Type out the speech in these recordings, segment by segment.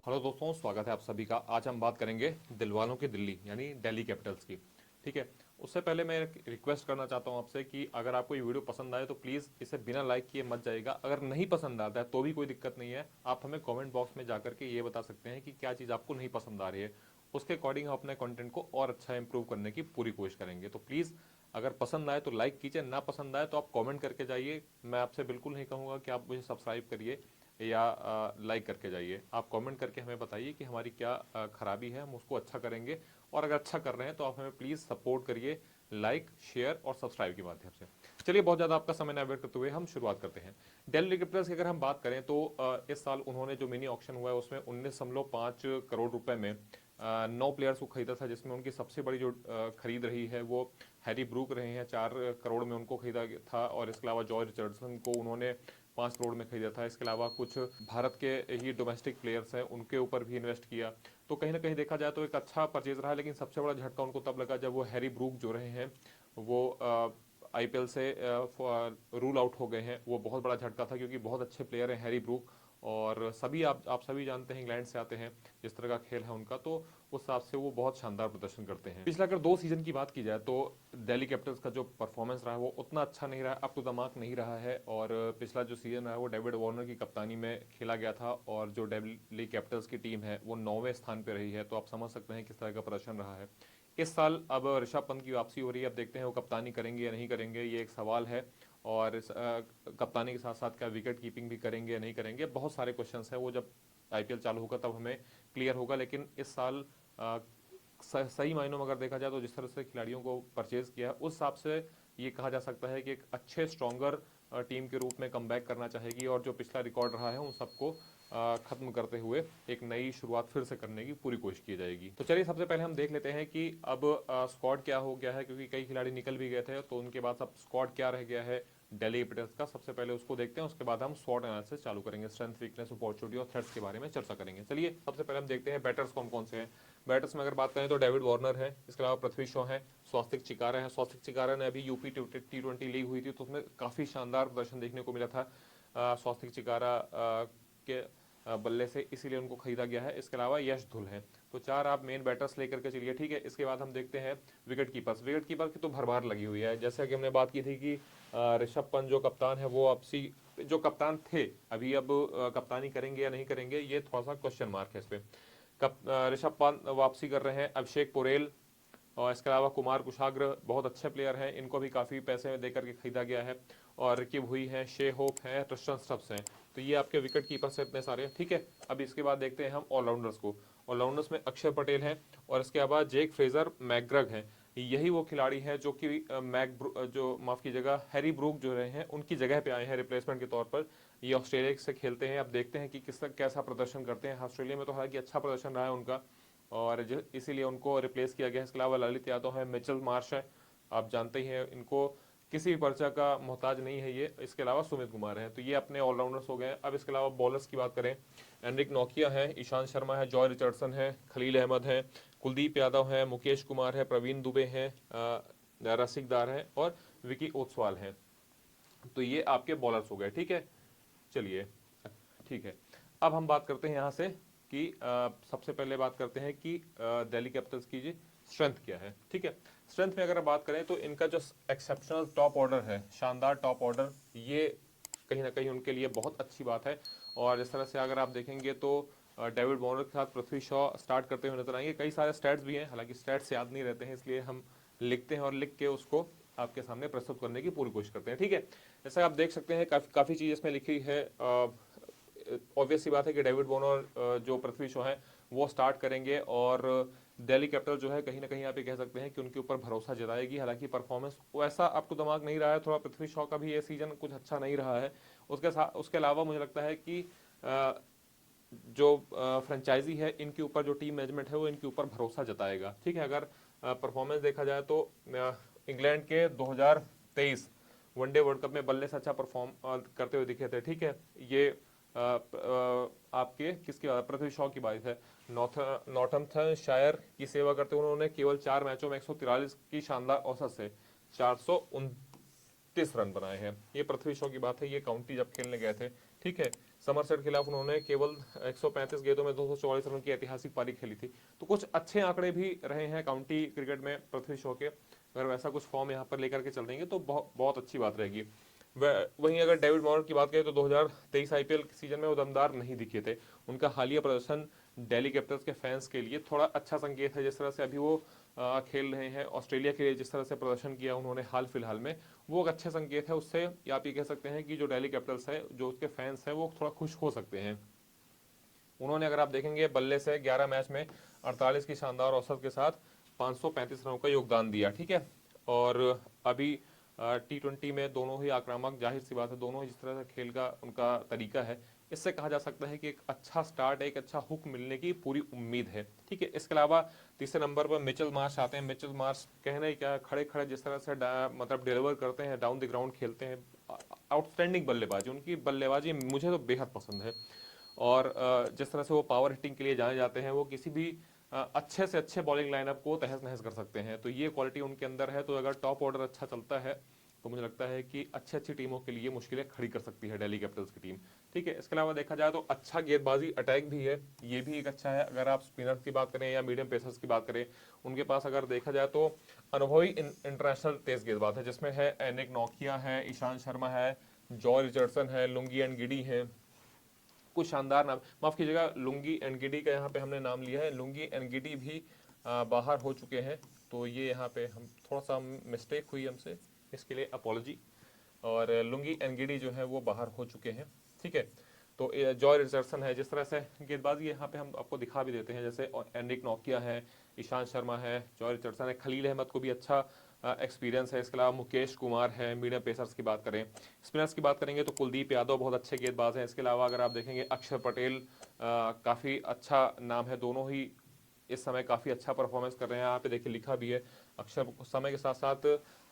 Hello दोस्तों, स्वागत है आप सभी का। आज हम बात करेंगे दिलवालों की दिल्ली यानी दिल्ली कैपिटल्स की। ठीक है, उससे पहले मैं एक रिक्वेस्ट करना चाहता हूं आपसे कि अगर आपको ये वीडियो पसंद आए तो प्लीज़ इसे बिना लाइक किए मत जाइएगा। अगर नहीं पसंद आता है तो भी कोई दिक्कत नहीं है, आप हमें कमेंट बॉक्स में जाकर के ये बता सकते हैं कि क्या चीज़ आपको नहीं पसंद आ रही है। उसके अकॉर्डिंग हम अपने कंटेंट को और अच्छा इंप्रूव करने की पूरी कोशिश करेंगे। तो प्लीज़ अगर पसंद आए तो लाइक कीजिए, ना पसंद आए तो आप कमेंट करके जाइए। मैं आपसे बिल्कुल नहीं कहूँगा कि आप मुझे सब्सक्राइब करिए या लाइक करके जाइए। आप कमेंट करके हमें बताइए कि हमारी क्या खराबी है, हम उसको अच्छा करेंगे। और अगर अच्छा कर रहे हैं तो आप हमें प्लीज़ सपोर्ट करिए लाइक, शेयर और सब्सक्राइब के माध्यम से। चलिए, बहुत ज़्यादा आपका समय न व्यर्थ करते हुए हम शुरुआत करते हैं। दिल्ली कैपिटल्स की अगर हम बात करें तो इस साल उन्होंने जो मिनी ऑक्शन हुआ है उसमें 19.5 करोड़ रुपए में 9 प्लेयर्स को खरीदा था, जिसमें उनकी सबसे बड़ी जो खरीद रही है वो हैरी ब्रूक रहे हैं। 4 करोड़ में उनको खरीदा था। और इसके अलावा जॉय रिचर्डसन को उन्होंने 5 करोड़ में खरीदा था। इसके अलावा कुछ भारत के ही डोमेस्टिक प्लेयर्स हैं, उनके ऊपर भी इन्वेस्ट किया। तो कहीं ना कहीं देखा जाए तो एक अच्छा परचेज रहा। लेकिन सबसे बड़ा झटका उनको तब लगा जब वो हैरी ब्रूक जो रहे हैं वो आईपीएल से रूल आउट हो गए हैं। वो बहुत बड़ा झटका था क्योंकि बहुत अच्छे प्लेयर हैं हैरी ब्रूक। और सभी आप सभी जानते हैं इंग्लैंड से आते हैं, जिस तरह का खेल है उनका, तो उस हिसाब से वो बहुत शानदार प्रदर्शन करते हैं। पिछला अगर 2 सीजन की बात की जाए तो दिल्ली कैपिटल्स का जो परफॉर्मेंस रहा है वो उतना अच्छा नहीं रहा, अप टू द मार्क नहीं रहा है। और पिछला जो सीजन है वो डेविड वार्नर की कप्तानी में खेला गया था और जो दिल्ली कैपिटल्स की टीम है वो 9वें स्थान पर रही है। तो आप समझ सकते हैं किस तरह का प्रदर्शन रहा है। इस साल अब ऋषभ पंत की वापसी हो रही है। अब देखते हैं वो कप्तानी करेंगे या नहीं करेंगे, ये एक सवाल है। और कप्तानी के साथ साथ क्या विकेट कीपिंग भी करेंगे या नहीं करेंगे, बहुत सारे क्वेश्चंस हैं। वो जब आईपीएल चालू होगा तब हमें क्लियर होगा। लेकिन इस साल सही मायनों में अगर देखा जाए तो जिस तरह से खिलाड़ियों को परचेज किया है उस हिसाब से ये कहा जा सकता है कि एक अच्छे स्ट्रॉन्गर टीम के रूप में कमबैक करना चाहेगी। और जो पिछला रिकॉर्ड रहा है उन सबको खत्म करते हुए एक नई शुरुआत फिर से करने की पूरी कोशिश की जाएगी। तो चलिए, सबसे पहले हम देख लेते हैं कि अब स्क्वाड क्या हो गया है, क्योंकि कई खिलाड़ी निकल भी गए थे। तो उनके बाद सब स्क्वाड क्या रह गया है दिल्ली कैपिटल्स का, सबसे पहले उसको देखते हैं। उसके बाद हम स्वॉट एनालिसिस चालू करेंगे, स्ट्रेंथ, वीकनेस, अपॉर्चुनिटी और थ्रेट्स के बारे में चर्चा करेंगे। चलिए, सबसे पहले हम देखते हैं बैटर्स कौन कौन से हैं। बैटर्स में अगर बात करें तो डेविड वार्नर है, इसके अलावा पृथ्वी शॉ है, स्वस्तिक चिकारा है। स्वस्तिक चिकारा ने अभी यूपी T20 लीग हुई थी तो उसमें काफी शानदार प्रदर्शन देखने को मिला था स्वस्तिक चिकारा के बल्ले से, इसीलिए उनको खरीदा गया है। इसके अलावा यश धुल है। तो 4 आप मेन बैटर्स लेकर के चलिए, ठीक है। इसके बाद हम देखते हैं विकेट कीपर्स। विकेट कीपर की तो भरमार लगी हुई है। जैसे कि हमने बात की थी कि ऋषभ पंत जो कप्तान है वो आपसी जो कप्तान थे अभी अब कप्तानी करेंगे या नहीं करेंगे, ये थोड़ा सा क्वेश्चन मार्क है इस पे। ऋषभ पंत वापसी कर रहे हैं। अभिषेक पोरेल और इसके अलावा कुमार कुशाग्र बहुत अच्छे प्लेयर हैं, इनको भी काफ़ी पैसे देकर के खरीदा गया है। और रिकी हुई है, शे होप है, ट्रिस्टन स्टब्स हैं। तो ये आपके विकेट कीपर्स हैं इतने सारे, ठीक है। अब इसके बाद देखते हैं हम ऑलराउंडर्स को। ऑलराउंडर्स में अक्षर पटेल हैं और इसके बाद जेक फ्रेजर मैकग्रग हैं। यही वो खिलाड़ी हैं जो कि जो माफ़ कीजिएगा हैरी ब्रूक जो रहे हैं उनकी जगह पे आए हैं रिप्लेसमेंट के तौर पर। ये ऑस्ट्रेलिया से खेलते हैं। अब देखते हैं कि किस कैसा प्रदर्शन करते हैं। ऑस्ट्रेलिया में तो हालांकि अच्छा प्रदर्शन रहा है उनका और इसीलिए उनको रिप्लेस किया गया है। इसके अलावा ललित यादव है, मिचेल मार्श है, आप जानते ही हैं इनको, किसी भी पर्चा का मोहताज नहीं है ये। इसके अलावा सुमित कुमार है। तो ये अपने ऑलराउंडर्स हो गए। अब इसके अलावा बॉलर्स की बात करें, एनरिक नोकिया है, ईशांत शर्मा है, जॉय रिचर्डसन है, खलील अहमद है, कुलदीप यादव है, मुकेश कुमार है, प्रवीण दुबे हैं, रसिकदार है और विकी ओसवाल हैं। तो ये आपके बॉलर्स हो गए, ठीक है। चलिए, ठीक है। अब हम बात करते हैं यहाँ से कि सबसे पहले बात करते हैं कि दिल्ली कैपिटल्स की जी स्ट्रेंथ क्या है, ठीक है। स्ट्रेंथ में अगर बात करें तो इनका जो एक्सेप्शनल टॉप ऑर्डर है, शानदार टॉप ऑर्डर, ये कहीं ना कहीं उनके लिए बहुत अच्छी बात है। और इस तरह से अगर आप देखेंगे तो डेविड वार्नर के साथ पृथ्वी शॉ स्टार्ट करते हुए नजर आएंगे। कई सारे स्टैट्स भी हैं, हालांकि स्टैट्स याद नहीं रहते हैं, इसलिए हम लिखते हैं और लिख के उसको आपके सामने प्रस्तुत करने की पूरी कोशिश करते हैं, ठीक है। जैसा आप देख सकते हैं काफ़ी चीज़ इसमें लिखी है। ऑब्वियस सी बात है कि डेविड वार्नर जो पृथ्वी शॉ है वो स्टार्ट करेंगे और दिल्ली कैपिटल जो है कहीं ना कहीं आप ये कह सकते हैं कि उनके ऊपर भरोसा जताएगी। हालांकि परफॉर्मेंस वैसा अप टू दिमाग नहीं रहा है, थोड़ा पृथ्वी शॉ का भी ये सीजन कुछ अच्छा नहीं रहा है। उसके अलावा मुझे लगता है कि जो फ्रेंचाइजी है इनके ऊपर, जो टीम मैनेजमेंट है वो इनके ऊपर भरोसा जताएगा, ठीक है। अगर परफॉर्मेंस देखा जाए तो इंग्लैंड के 2023 वनडे वर्ल्ड कप में बल्ले से अच्छा परफॉर्म करते हुए दिखे थे, ठीक है। ये आपके किसकी बात, पृथ्वी शॉ की बात है। नॉर्थम्पटनशायर की सेवा करते हुए उन्होंने केवल 4 मैचों में 143 की शानदार औसत से 429 रन बनाए हैं। ये पृथ्वी शॉ की बात है, ये काउंटी जब खेलने गए थे, ठीक है। समरसेट के खिलाफ उन्होंने केवल 135 गेंदों में 244 रन की ऐतिहासिक पारी खेली थी। तो कुछ अच्छे आंकड़े भी रहे हैं काउंटी क्रिकेट में पृथ्वी शॉ के। अगर वैसा कुछ फॉर्म यहाँ पर लेकर के चल देंगे तो बहुत बहुत अच्छी बात रहेगी। वहीं अगर डेविड वॉर्नर की बात करें तो 2023 आईपीएल सीजन में वो दमदार नहीं दिखे थे। उनका हालिया प्रदर्शन दिल्ली कैपिटल्स के फैंस के लिए थोड़ा अच्छा संकेत है। जिस तरह से अभी वो खेल रहे हैं ऑस्ट्रेलिया के लिए, जिस तरह से प्रदर्शन किया उन्होंने हाल फिलहाल में, वो एक अच्छे संकेत है। उससे आप ये कह सकते हैं कि जो दिल्ली कैपिटल्स है, जो उसके फैंस हैं, वो थोड़ा खुश हो सकते हैं। उन्होंने अगर आप देखेंगे बल्ले से 11 मैच में 48 की शानदार औसत के साथ 535 रनों का योगदान दिया, ठीक है। और अभी T20 में दोनों ही आक्रामक, जाहिर सी बात है दोनों ही जिस तरह से खेल का उनका तरीका है, इससे कहा जा सकता है कि एक अच्छा स्टार्ट, एक अच्छा हुक मिलने की पूरी उम्मीद है, ठीक है। इसके अलावा तीसरे नंबर पर मिचेल मार्श आते हैं। मिचेल मार्श कहने क्या, खड़े खड़े जिस तरह से मतलब डिलीवर करते हैं, डाउन द ग्राउंड खेलते हैं, आउटस्टैंडिंग बल्लेबाजी, उनकी बल्लेबाजी मुझे तो बेहद पसंद है। और जिस तरह से वो पावर हिटिंग के लिए जाने जाते हैं, वो किसी भी अच्छे से अच्छे बॉलिंग लाइनअप को तहस नहस कर सकते हैं। तो ये क्वालिटी उनके अंदर है। तो अगर टॉप ऑर्डर अच्छा चलता है तो मुझे लगता है कि अच्छी अच्छी टीमों के लिए मुश्किलें खड़ी कर सकती है दिल्ली कैपिटल्स की टीम, ठीक है। इसके अलावा देखा जाए तो अच्छा गेंदबाजी अटैक भी है, ये भी एक अच्छा है। अगर आप स्पिनर्स की बात करें या मीडियम पेसर्स की बात करें, उनके पास अगर देखा जाए तो अनुभवी इंटरनेशनल तेज गेंदबाज है, जिसमें है एनिक नोकिया है, ईशांत शर्मा है, जॉय रिचर्डसन है, लुंगी एंड गिडी है। कुछ शानदार नाम, माफ कीजिएगा, लुंगी एनगिडी का यहाँ पे हमने नाम लिया है। लुंगी एनगिडी भी बाहर हो चुके हैं। तो ये यहाँ पे हम थोड़ा सा मिस्टेक हुई हमसे, इसके लिए अपॉलॉजी। और लुंगी एनगिडी जो है वो बाहर हो चुके हैं, ठीक है। तो जॉय रिचर्डसन है। जिस तरह से गेंदबाजी यहाँ पे हम आपको दिखा भी देते हैं, जैसे एनरिक नोकिया है, ईशांत शर्मा है, जॉय रिचर्डसन है, खलील अहमद को भी अच्छा एक्सपीरियंस है। इसके अलावा मुकेश कुमार है। मीडियम पेसर्स की बात करें, स्पिनर्स की बात करेंगे तो कुलदीप यादव बहुत अच्छे गेंदबाज हैं। इसके अलावा अगर आप देखेंगे अक्षर पटेल काफ़ी अच्छा नाम है। दोनों ही इस समय काफ़ी अच्छा परफॉर्मेंस कर रहे हैं। यहाँ पे देखिए लिखा भी है, अक्षर समय के साथ साथ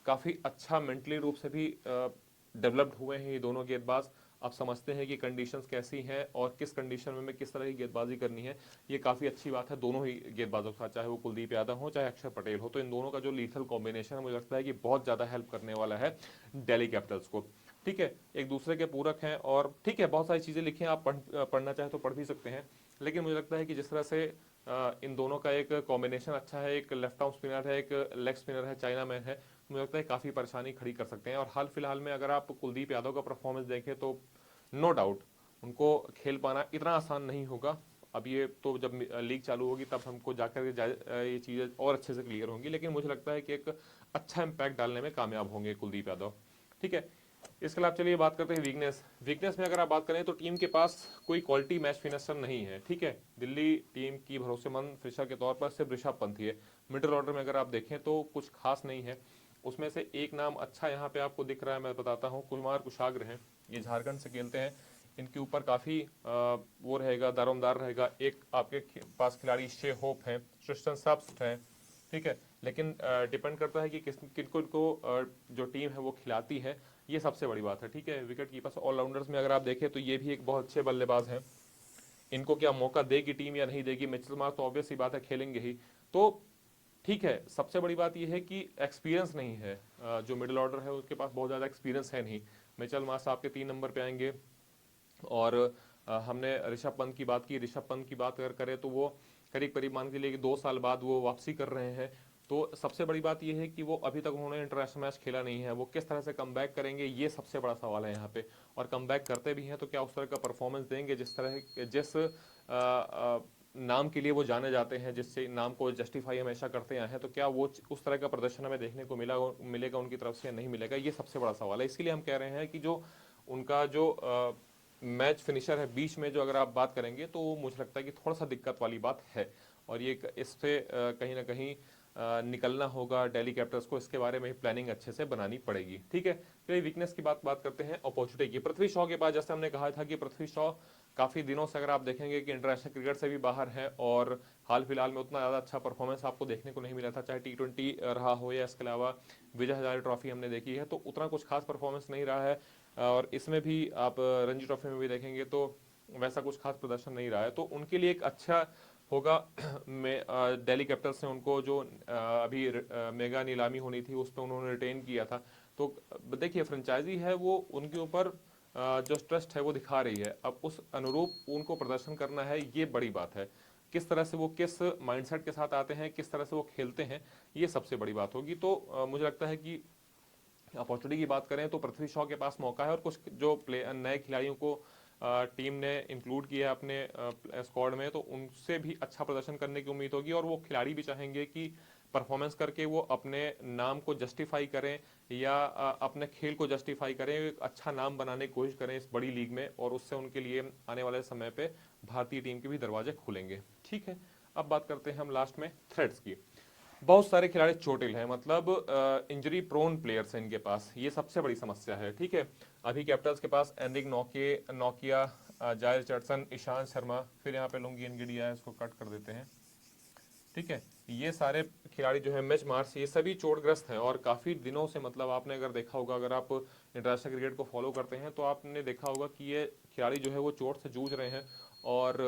काफ़ी अच्छा मेंटली रूप से भी डेवलप्ड हुए हैं ये दोनों गेंदबाज। आप समझते हैं कि कंडीशंस कैसी हैं और किस कंडीशन में किस तरह की गेंदबाजी करनी है, ये काफ़ी अच्छी बात है दोनों ही गेंदबाजों का, चाहे वो कुलदीप यादव हो चाहे अक्षर पटेल हो। तो इन दोनों का जो लीथल कॉम्बिनेशन है, मुझे लगता है कि बहुत ज़्यादा हेल्प करने वाला है दिल्ली कैपिटल्स को, ठीक है। एक दूसरे के पूरक हैं और ठीक है, बहुत सारी चीज़ें लिखी हैं, आप पढ़ना चाहें तो पढ़ भी सकते हैं। लेकिन मुझे लगता है कि जिस तरह से इन दोनों का एक कॉम्बिनेशन अच्छा है, एक लेफ्ट आर्म स्पिनर है, एक लेग स्पिनर है, चाइना मैन है, मुझे लगता है काफ़ी परेशानी खड़ी कर सकते हैं। और हाल फिलहाल में अगर आप कुलदीप यादव का परफॉर्मेंस देखें तो नो डाउट उनको खेल पाना इतना आसान नहीं होगा। अब ये तो जब लीग चालू होगी तब हमको जाकर ये चीज़ें और अच्छे से क्लियर होंगी। लेकिन मुझे लगता है कि एक अच्छा इम्पैक्ट डालने में कामयाब होंगे कुलदीप यादव, ठीक है। इसके अलावा चलिए बात करते हैं वीकनेस। वीकनेस में अगर आप बात करें तो टीम के पास कोई क्वालिटी मैच फिनिशर नहीं है, ठीक है। दिल्ली टीम की भरोसेमंद फिनिशर के तौर पर सिर्फ ऋषभ पंत ही है। मिडिल ऑर्डर में अगर आप देखें तो कुछ खास नहीं है। उसमें से एक नाम अच्छा यहाँ पे आपको दिख रहा है, मैं बताता हूँ, कुमार कुशाग्र हैं। ये झारखंड से खेलते हैं। इनके ऊपर काफ़ी वो रहेगा, दारोमदार रहेगा। एक आपके पास खिलाड़ी शे होप हैं, क्रिस्टन सब्स्ट हैं, ठीक है। लेकिन डिपेंड करता है कि किनको इनको जो टीम है वो खिलाती है, ये सबसे बड़ी बात है, ठीक है। विकेट कीपर्स ऑलराउंडर्स में अगर आप देखें तो ये भी एक बहुत अच्छे बल्लेबाज हैं। इनको क्या मौका देगी टीम या नहीं देगी, मिचेल मार्श तो ऑब्वियस सी बात है खेलेंगे ही। तो ठीक है, सबसे बड़ी बात यह है कि एक्सपीरियंस नहीं है। जो मिडिल ऑर्डर है उसके पास बहुत ज़्यादा एक्सपीरियंस है नहीं। मिचेल मार्श आपके 3 नंबर पे आएंगे। और हमने ऋषभ पंत की बात की। ऋषभ पंत की बात अगर करें तो वो करीब करीब मान के लिए कि 2 साल बाद वो वापसी कर रहे हैं। तो सबसे बड़ी बात यह है कि वो अभी तक उन्होंने इंटरनेशनल मैच खेला नहीं है। वो किस तरह से कम बैक करेंगे, ये सबसे बड़ा सवाल है यहाँ पे। और कम बैक करते भी हैं तो क्या उस तरह का परफॉर्मेंस देंगे जिस नाम के लिए वो जाने जाते हैं, जिससे नाम को जस्टिफाई हमेशा करते आए हैं, तो क्या वो उस तरह का प्रदर्शन हमें देखने को मिलेगा उनकी तरफ से या नहीं मिलेगा, ये सबसे बड़ा सवाल है। इसीलिए हम कह रहे हैं कि जो उनका जो मैच फिनिशर है बीच में, जो अगर आप बात करेंगे तो मुझे लगता है कि थोड़ा सा दिक्कत वाली बात है। और ये इससे कहीं ना कहीं निकलना होगा दिल्ली कैपिटल्स को। इसके बारे में प्लानिंग अच्छे से बनानी पड़ेगी, ठीक है। चलिए वीकनेस की बात करते हैं अपॉर्चुनिटी की। पृथ्वी शॉ के पास, जैसे हमने कहा था कि पृथ्वी शॉ काफ़ी दिनों से अगर आप देखेंगे कि इंटरनेशनल क्रिकेट से भी बाहर है और हाल फिलहाल में उतना ज़्यादा अच्छा परफॉर्मेंस आपको देखने को नहीं मिला था, चाहे T20 रहा हो या इसके अलावा विजय हजारे ट्रॉफी हमने देखी है, तो उतना कुछ खास परफॉर्मेंस नहीं रहा है। और इसमें भी आप रणजी ट्रॉफी में भी देखेंगे तो वैसा कुछ खास प्रदर्शन नहीं रहा है। तो उनके लिए एक अच्छा होगा में दिल्ली कैपिटल्स ने उनको जो अभी मेगा नीलामी होनी थी उस पर उन्होंने रिटेन किया था। तो देखिए फ्रेंचाइजी है वो, उनके ऊपर जो ट्रस्ट है वो दिखा रही है, अब उस अनुरूप उनको प्रदर्शन करना है, ये बड़ी बात है। किस तरह से वो किस माइंडसेट के साथ आते हैं, किस तरह से वो खेलते हैं, ये सबसे बड़ी बात होगी। तो मुझे लगता है कि अपॉर्चुनिटी की बात करें तो पृथ्वी शॉ के पास मौका है, और कुछ जो प्ले नए खिलाड़ियों को टीम ने इंक्लूड किया है अपने स्क्वाड में, तो उनसे भी अच्छा प्रदर्शन करने की उम्मीद होगी, और वो खिलाड़ी भी चाहेंगे कि परफॉर्मेंस करके वो अपने नाम को जस्टिफाई करें, या अपने खेल को जस्टिफाई करें, एक अच्छा नाम बनाने की कोशिश करें इस बड़ी लीग में, और उससे उनके लिए आने वाले समय पे भारतीय टीम के भी दरवाजे खुलेंगे। ठीक है, अब बात करते हैं हम लास्ट में थ्रेड्स की। बहुत सारे खिलाड़ी चोटिल हैं, मतलब इंजरी प्रोन प्लेयर्स हैं इनके पास, ये सबसे बड़ी समस्या है। ठीक है, अभी कैपिटल्स के पास एंड्रिक नोकिया, जाय रिचर्डसन, ईशांत शर्मा, फिर यहाँ पे लुंगी एनगिडिया है, इसको कट कर देते हैं। ठीक है, ये सारे खिलाड़ी जो है मैच मार्च, ये सभी चोटग्रस्त हैं, और काफ़ी दिनों से, मतलब आपने अगर देखा होगा, अगर आप इंटरनेशनल क्रिकेट को फॉलो करते हैं तो आपने देखा होगा कि ये खिलाड़ी जो है वो चोट से जूझ रहे हैं। और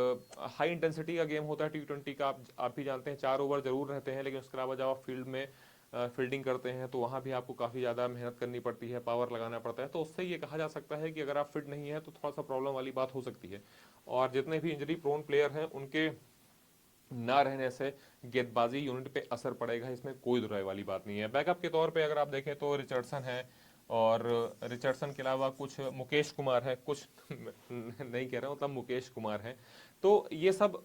हाई इंटेंसिटी का गेम होता है T20 का, आप भी जानते हैं, 4 ओवर जरूर रहते हैं, लेकिन उसके अलावा जब आप फील्ड में फील्डिंग करते हैं तो वहाँ भी आपको काफ़ी ज़्यादा मेहनत करनी पड़ती है, पावर लगाना पड़ता है। तो उससे ये कहा जा सकता है कि अगर आप फिट नहीं है तो थोड़ा सा प्रॉब्लम वाली बात हो सकती है। और जितने भी इंजरी प्रोन प्लेयर हैं उनके ना रहने से गेंदबाजी यूनिट पे असर पड़ेगा, इसमें कोई दुराई वाली बात नहीं है। बैकअप के तौर पे अगर आप देखें तो रिचर्डसन है, और रिचर्डसन के अलावा कुछ मुकेश कुमार है, कुछ नहीं कह रहा हूँ, मतलब मुकेश कुमार है। तो ये सब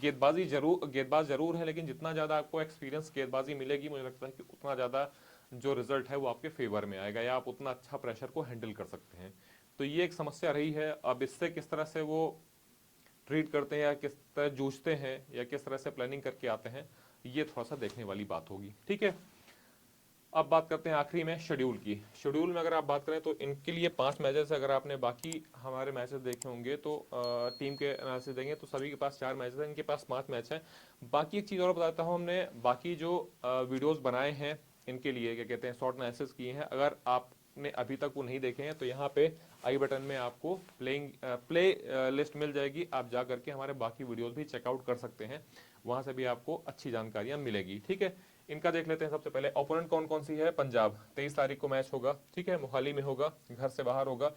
गेंदबाज जरूर है, लेकिन जितना ज़्यादा आपको एक्सपीरियंस गेंदबाजी मिलेगी, मुझे लगता है कि उतना ज़्यादा जो रिजल्ट है वो आपके फेवर में आएगा, या आप उतना अच्छा प्रेशर को हैंडल कर सकते हैं। तो ये एक समस्या रही है। अब इससे किस तरह से वो ट्रीट करते हैं, या किस तरह जूझते हैं, या किस तरह से प्लानिंग करके आते हैं, ये थोड़ा सा देखने वाली बात होगी। ठीक है, अब बात करते हैं आखिरी में शेड्यूल की। शेड्यूल में अगर आप बात करें तो इनके लिए 5 मैचेस, अगर आपने बाकी हमारे मैचेस देखे होंगे तो टीम के एनालिसिस देंगे तो सभी के पास 4 मैचेस हैं, इनके पास 5 मैच हैं। बाकी एक चीज़ और बताता हूँ, हमने बाकी जो वीडियोज़ बनाए हैं इनके लिए, क्या कहते हैं, शॉर्ट एनालिसिस किए हैं, अगर आपने अभी तक वो नहीं देखे हैं तो यहाँ पे आई बटन में आपको प्ले लिस्ट मिल जाएगी, आप जा करके हमारे बाकी वीडियोस भी चेकआउट कर सकते हैं, वहां से भी आपको अच्छी जानकारियां मिलेगी। ठीक है, इनका देख लेते हैं। सबसे पहले ओपोनेंट कौन कौन सी है। पंजाब 23 तारीख को मैच होगा, ठीक है, मोहाली में होगा, घर से बाहर होगा।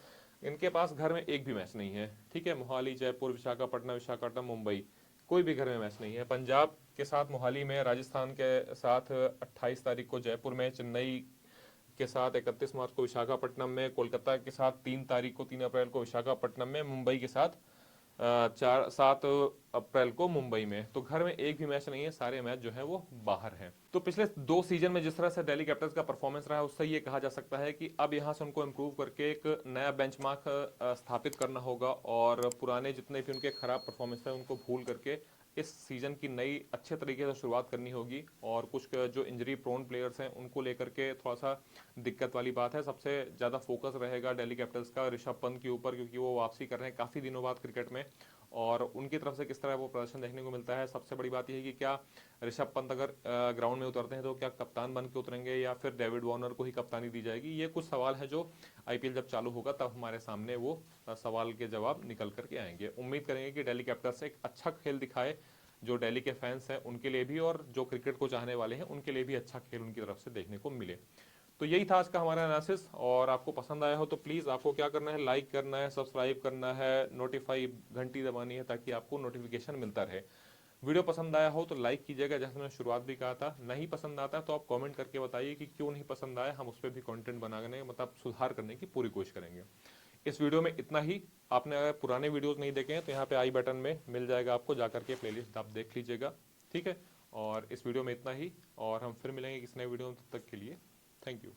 इनके पास घर में एक भी मैच नहीं है। ठीक है, मोहाली, जयपुर, विशाखापट्टनम, मुंबई, कोई भी घर में मैच नहीं है। पंजाब के साथ मोहाली में, राजस्थान के साथ 28 तारीख को जयपुर में, चेन्नई के साथ 31 मार्च को विशाखापट्टनम में, कोलकाता के साथ 3 अप्रैल को विशाखापट्टनम में, मुंबई के साथ 7 अप्रैल को मुंबई में। तो घर में एक भी मैच नहीं है, सारे मैच जो है वो बाहर हैं। तो पिछले 2 सीजन में जिस तरह से दिल्ली कैपिटल्स का परफॉर्मेंस रहा है, उससे ये कहा जा सकता है कि अब यहाँ से उनको इम्प्रूव करके एक नया बेंचमार्क स्थापित करना होगा, और पुराने जितने भी उनके खराब परफॉर्मेंस है उनको भूल करके इस सीजन की नई अच्छे तरीके से शुरुआत करनी होगी। और कुछ जो इंजरी प्रोन प्लेयर्स हैं उनको लेकर के थोड़ा सा दिक्कत वाली बात है। सबसे ज़्यादा फोकस रहेगा दिल्ली कैपिटल्स का ऋषभ पंत के ऊपर, क्योंकि वो वापसी कर रहे हैं काफ़ी दिनों बाद क्रिकेट में, और उनकी तरफ से किस तरह वो प्रदर्शन देखने को मिलता है। सबसे बड़ी बात यह है कि क्या ऋषभ पंत अगर ग्राउंड में उतरते हैं तो क्या कप्तान बन के उतरेंगे, या फिर डेविड वार्नर को ही कप्तानी दी जाएगी। ये कुछ सवाल है जो आईपीएल जब चालू होगा तब हमारे सामने वो सवाल के जवाब निकल करके आएंगे। उम्मीद करेंगे कि दिल्ली कैपिटल्स एक अच्छा खेल दिखाए, जो दिल्ली के फैंस हैं उनके लिए भी, और जो क्रिकेट को चाहने वाले हैं उनके लिए भी अच्छा खेल उनकी तरफ से देखने को मिले। तो यही था आज का हमारा एनालिसिस, और आपको पसंद आया हो तो प्लीज़ आपको क्या करना है, लाइक करना है, सब्सक्राइब करना है, नोटिफाई घंटी दबानी है, ताकि आपको नोटिफिकेशन मिलता रहे। वीडियो पसंद आया हो तो लाइक कीजिएगा, जैसे मैंने शुरुआत भी कहा था। नहीं पसंद आता तो आप कमेंट करके बताइए कि क्यों नहीं पसंद आया, हम उस पर भी कंटेंट बनाने, मतलब सुधार करने की पूरी कोशिश करेंगे। इस वीडियो में इतना ही। आपने अगर पुराने वीडियोस नहीं देखे हैं तो यहाँ पे आई बटन में मिल जाएगा, आपको जाकर के प्लेलिस्ट आप देख लीजिएगा। ठीक है, और इस वीडियो में इतना ही, और हम फिर मिलेंगे किसी नए वीडियो में, तब तक के लिए थैंक यू।